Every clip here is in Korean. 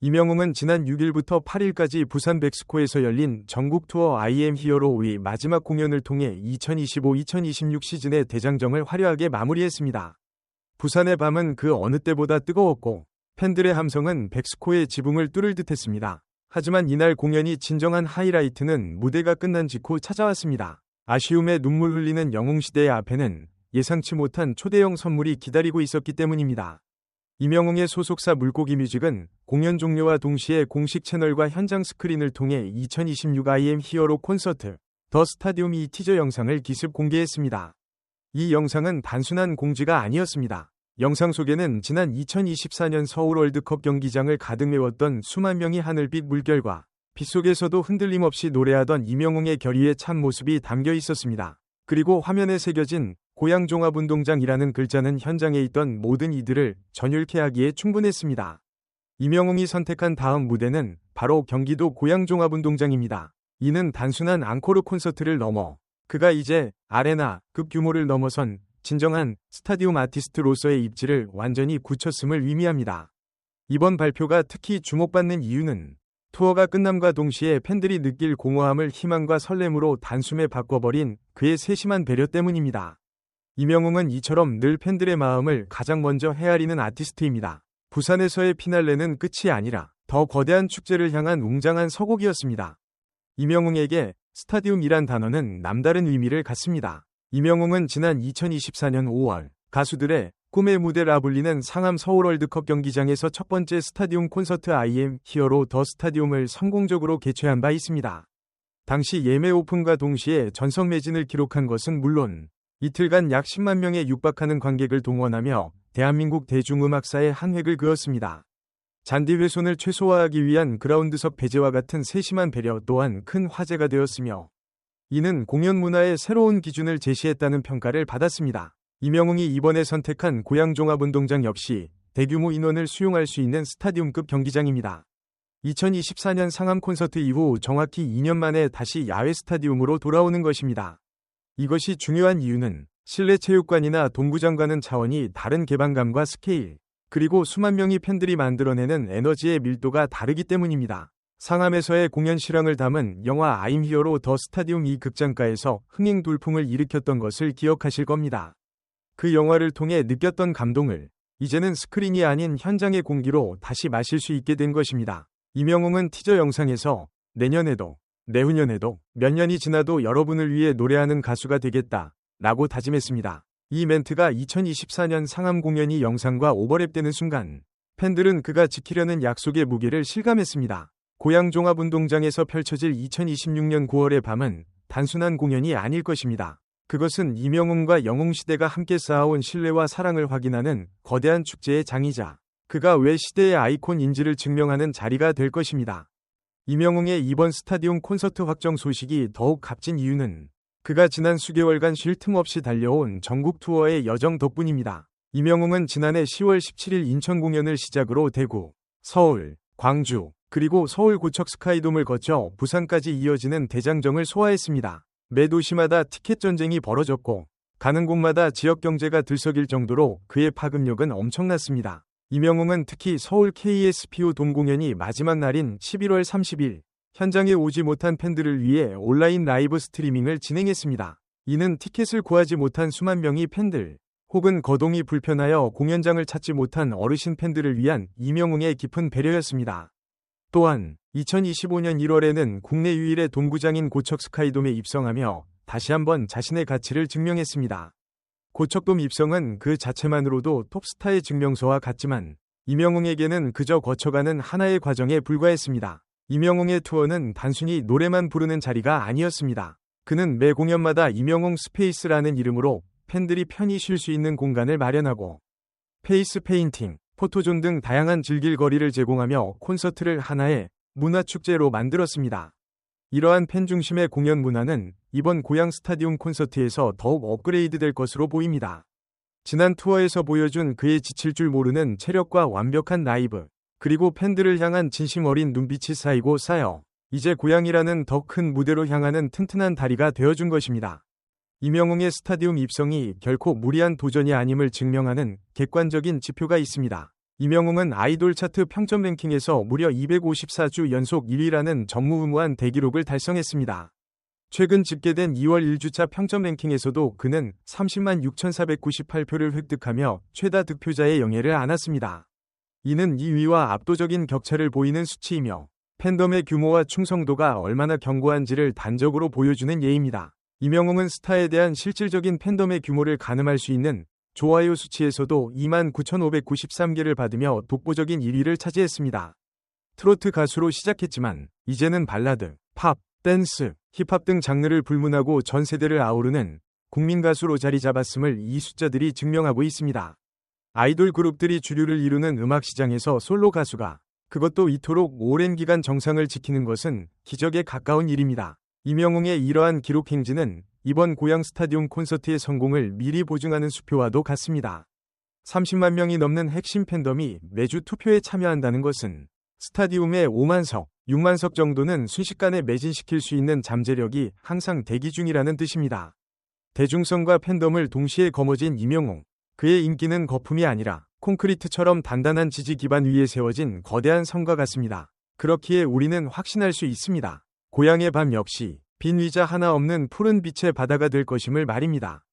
이명웅은 지난 6일부터 8일까지 부산 백스코에서 열린 전국 투어 I am 히어로의 마지막 공연을 통해 2025-2026 시즌의 대장정을 화려하게 마무리했습니다. 부산의 밤은 그 어느 때보다 뜨거웠고 팬들의 함성은 백스코의 지붕을 뚫을 듯했습니다. 하지만 이날 공연이 진정한 하이라이트는 무대가 끝난 직후 찾아왔습니다. 아쉬움에 눈물 흘리는 영웅시대의 앞에는 예상치 못한 초대형 선물이 기다리고 있었기 때문입니다. 이명웅의 소속사 물고기뮤직은 공연 종료와 동시에 공식 채널과 현장 스크린을 통해 2026 I am 히어로 콘서트 더 스타디움 이 티저 영상을 기습 공개했습니다. 이 영상은 단순한 공지가 아니었습니다. 영상 속에는 지난 2024년 서울 월드컵 경기장을 가득 메웠던 수만 명이 하늘빛 물결과 빗속에서도 흔들림 없이 노래하던 이명웅의 결의에 찬 모습이 담겨 있었습니다. 그리고 화면에 새겨진 고양종합운동장이라는 글자는 현장에 있던 모든 이들을 전율케 하기에 충분했습니다. 이명웅이 선택한 다음 무대는 바로 경기도 고양종합운동장입니다. 이는 단순한 앙코르 콘서트를 넘어 그가 이제 아레나급 규모를 넘어선 진정한 스타디움 아티스트로서의 입지를 완전히 굳혔음을 의미합니다. 이번 발표가 특히 주목받는 이유는 투어가 끝남과 동시에 팬들이 느낄 공허함을 희망과 설렘으로 단숨에 바꿔버린 그의 세심한 배려 때문입니다. 이명웅은 이처럼 늘 팬들의 마음을 가장 먼저 헤아리는 아티스트입니다. 부산에서의 피날레는 끝이 아니라 더 거대한 축제를 향한 웅장한 서곡이었습니다. 이명웅에게 스타디움이란 단어는 남다른 의미를 갖습니다. 이명웅은 지난 2024년 5월 가수들의 꿈의 무대라 불리는 상암 서울 월드컵 경기장에서 첫 번째 스타디움 콘서트 I am 히어로 더 스타디움을 성공적으로 개최한 바 있습니다. 당시 예매 오픈과 동시에 전석 매진을 기록한 것은 물론 이틀간 약 10만 명에 육박하는 관객을 동원하며 대한민국 대중음악사에 한 획을 그었습니다. 잔디 훼손을 최소화하기 위한 그라운드석 배제와 같은 세심한 배려 또한 큰 화제가 되었으며 이는 공연 문화의 새로운 기준을 제시했다는 평가를 받았습니다. 이명웅이 이번에 선택한 고양종합운동장 역시 대규모 인원을 수용할 수 있는 스타디움급 경기장입니다. 2024년 상암 콘서트 이후 정확히 2년 만에 다시 야외 스타디움으로 돌아오는 것입니다. 이것이 중요한 이유는 실내 체육관이나 동구장과는 차원이 다른 개방감과 스케일, 그리고 수만 명의 팬들이 만들어내는 에너지의 밀도가 다르기 때문입니다. 상암에서의 공연 실황을 담은 영화 I'm 히어로 더 스타디움 이 극장가에서 흥행 돌풍을 일으켰던 것을 기억하실 겁니다. 그 영화를 통해 느꼈던 감동을 이제는 스크린이 아닌 현장의 공기로 다시 마실 수 있게 된 것입니다. 이명웅은 티저 영상에서 내년에도 내후년에도 몇 년이 지나도 여러분을 위해 노래하는 가수가 되겠다 라고 다짐했습니다. 이 멘트가 2024년 상암 공연이 영상과 오버랩되는 순간 팬들은 그가 지키려는 약속의 무게를 실감했습니다. 고양종합운동장에서 펼쳐질 2026년 9월의 밤은 단순한 공연이 아닐 것입니다. 그것은 이명웅과 영웅시대가 함께 쌓아온 신뢰와 사랑을 확인하는 거대한 축제의 장이자 그가 왜 시대의 아이콘인지를 증명하는 자리가 될 것입니다. 이명웅의 이번 스타디움 콘서트 확정 소식이 더욱 값진 이유는 그가 지난 수개월간 쉴 틈 없이 달려온 전국 투어의 여정 덕분입니다. 이명웅은 지난해 10월 17일 인천 공연을 시작으로 대구, 서울, 광주, 그리고 서울 고척 스카이돔을 거쳐 부산까지 이어지는 대장정을 소화했습니다. 매 도시마다 티켓 전쟁이 벌어졌고 가는 곳마다 지역 경제가 들썩일 정도로 그의 파급력은 엄청났습니다. 이명웅은 특히 서울 KSPO 돔 공연이 마지막 날인 11월 30일 현장에 오지 못한 팬들을 위해 온라인 라이브 스트리밍을 진행했습니다. 이는 티켓을 구하지 못한 수만 명의 팬들 혹은 거동이 불편하여 공연장을 찾지 못한 어르신 팬들을 위한 이명웅의 깊은 배려였습니다. 또한 2025년 1월에는 국내 유일의 돔구장인 고척 스카이돔에 입성하며 다시 한번 자신의 가치를 증명했습니다. 고척돔 입성은 그 자체만으로도 톱스타의 증명서와 같지만 이명웅에게는 그저 거쳐가는 하나의 과정에 불과했습니다. 이명웅의 투어는 단순히 노래만 부르는 자리가 아니었습니다. 그는 매 공연마다 이명웅 스페이스라는 이름으로 팬들이 편히 쉴 수 있는 공간을 마련하고 페이스 페인팅, 포토존 등 다양한 즐길 거리를 제공하며 콘서트를 하나의 문화축제로 만들었습니다. 이러한 팬 중심의 공연 문화는 이번 고양 스타디움 콘서트에서 더욱 업그레이드될 것으로 보입니다. 지난 투어에서 보여준 그의 지칠 줄 모르는 체력과 완벽한 라이브, 그리고 팬들을 향한 진심 어린 눈빛이 쌓이고 쌓여 이제 고양이라는 더 큰 무대로 향하는 튼튼한 다리가 되어준 것입니다. 이명웅의 스타디움 입성이 결코 무리한 도전이 아님을 증명하는 객관적인 지표가 있습니다. 이명웅은 아이돌 차트 평점 랭킹에서 무려 254주 연속 1위라는 전무후무한 대기록을 달성했습니다. 최근 집계된 2월 1주차 평점 랭킹에서도 그는 30만 6,498표를 획득하며 최다 득표자의 영예를 안았습니다. 이는 2위와 압도적인 격차를 보이는 수치이며 팬덤의 규모와 충성도가 얼마나 견고한지를 단적으로 보여주는 예입니다. 이명웅은 스타에 대한 실질적인 팬덤의 규모를 가늠할 수 있는 좋아요 수치에서도 29,593개를 받으며 독보적인 1위를 차지했습니다. 트로트 가수로 시작했지만 이제는 발라드, 팝, 댄스, 힙합 등 장르를 불문하고 전 세대를 아우르는 국민 가수로 자리 잡았음을 이 숫자들이 증명하고 있습니다. 아이돌 그룹들이 주류를 이루는 음악 시장에서 솔로 가수가 그것도 이토록 오랜 기간 정상을 지키는 것은 기적에 가까운 일입니다. 이명웅의 이러한 기록 행진은 이번 고양 스타디움 콘서트의 성공을 미리 보증하는 수표와도 같습니다. 30만 명이 넘는 핵심 팬덤이 매주 투표에 참여한다는 것은 스타디움의 5만석, 6만석 정도는 순식간에 매진시킬 수 있는 잠재력이 항상 대기 중이라는 뜻입니다. 대중성과 팬덤을 동시에 거머쥔 이명웅. 그의 인기는 거품이 아니라 콘크리트처럼 단단한 지지 기반 위에 세워진 거대한 성과 같습니다. 그렇기에 우리는 확신할 수 있습니다. 고향의 밤 역시 빈 의자 하나 없는 푸른 빛의 바다가 될 것임을 말입니다.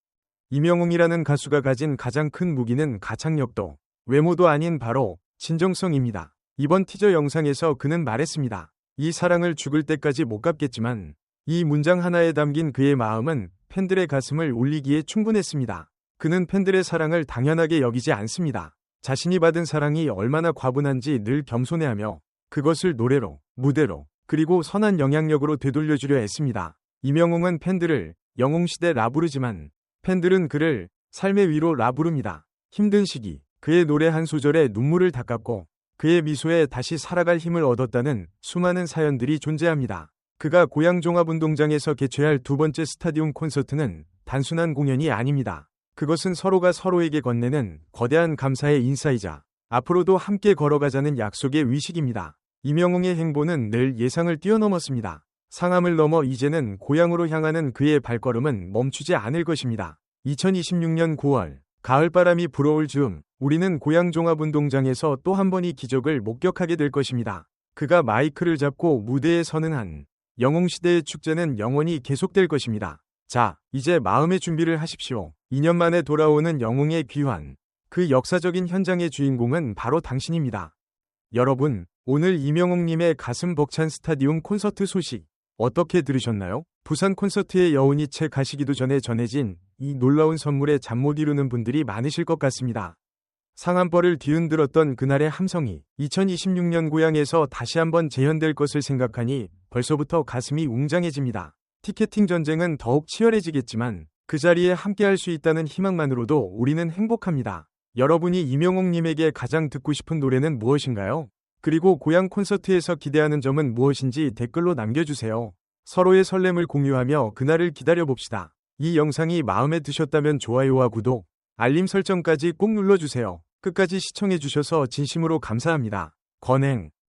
이명웅이라는 가수가 가진 가장 큰 무기는 가창력도, 외모도 아닌 바로 진정성입니다. 이번 티저 영상에서 그는 말했습니다. 이 사랑을 죽을 때까지 못 갚겠지만 이 문장 하나에 담긴 그의 마음은 팬들의 가슴을 울리기에 충분했습니다. 그는 팬들의 사랑을 당연하게 여기지 않습니다. 자신이 받은 사랑이 얼마나 과분한지 늘 겸손해하며 그것을 노래로, 무대로, 그리고 선한 영향력으로 되돌려주려 했습니다. 이명웅은 팬들을 영웅시대라 부르지만 팬들은 그를 삶의 위로라 부릅니다. 힘든 시기, 그의 노래 한 소절에 눈물을 닦았고 그의 미소에 다시 살아갈 힘을 얻었다는 수많은 사연들이 존재합니다. 그가 고양 종합운동장에서 개최할 두 번째 스타디움 콘서트는 단순한 공연이 아닙니다. 그것은 서로가 서로에게 건네는 거대한 감사의 인사이자 앞으로도 함께 걸어가자는 약속의 위식입니다. 이명웅의 행보는 늘 예상을 뛰어넘었습니다. 상암을 넘어 이제는 고향으로 향하는 그의 발걸음은 멈추지 않을 것입니다. 2026년 9월 가을바람이 불어올 즈음 우리는 고양 종합운동장에서 또 한 번의 기적을 목격하게 될 것입니다. 그가 마이크를 잡고 무대에 서는 한 영웅시대의 축제는 영원히 계속될 것입니다. 자, 이제 마음의 준비를 하십시오. 2년 만에 돌아오는 영웅의 귀환. 그 역사적인 현장의 주인공은 바로 당신입니다. 여러분, 오늘 이명웅님의 가슴 벅찬 스타디움 콘서트 소식 어떻게 들으셨나요? 부산 콘서트의 여운이 채 가시기도 전에 전해진 이 놀라운 선물에 잠 못 이루는 분들이 많으실 것 같습니다. 상암벌을 뒤흔들었던 그날의 함성이 2026년 고향에서 다시 한번 재현될 것을 생각하니 벌써부터 가슴이 웅장해집니다. 티켓팅 전쟁은 더욱 치열해지겠지만 그 자리에 함께할 수 있다는 희망만으로도 우리는 행복합니다. 여러분이 이명웅님에게 가장 듣고 싶은 노래는 무엇인가요? 그리고 고향 콘서트에서 기대하는 점은 무엇인지 댓글로 남겨주세요. 서로의 설렘을 공유하며 그날을 기다려봅시다. 이 영상이 마음에 드셨다면 좋아요와 구독, 알림 설정까지 꼭 눌러주세요. 끝까지 시청해주셔서 진심으로 감사합니다. 건행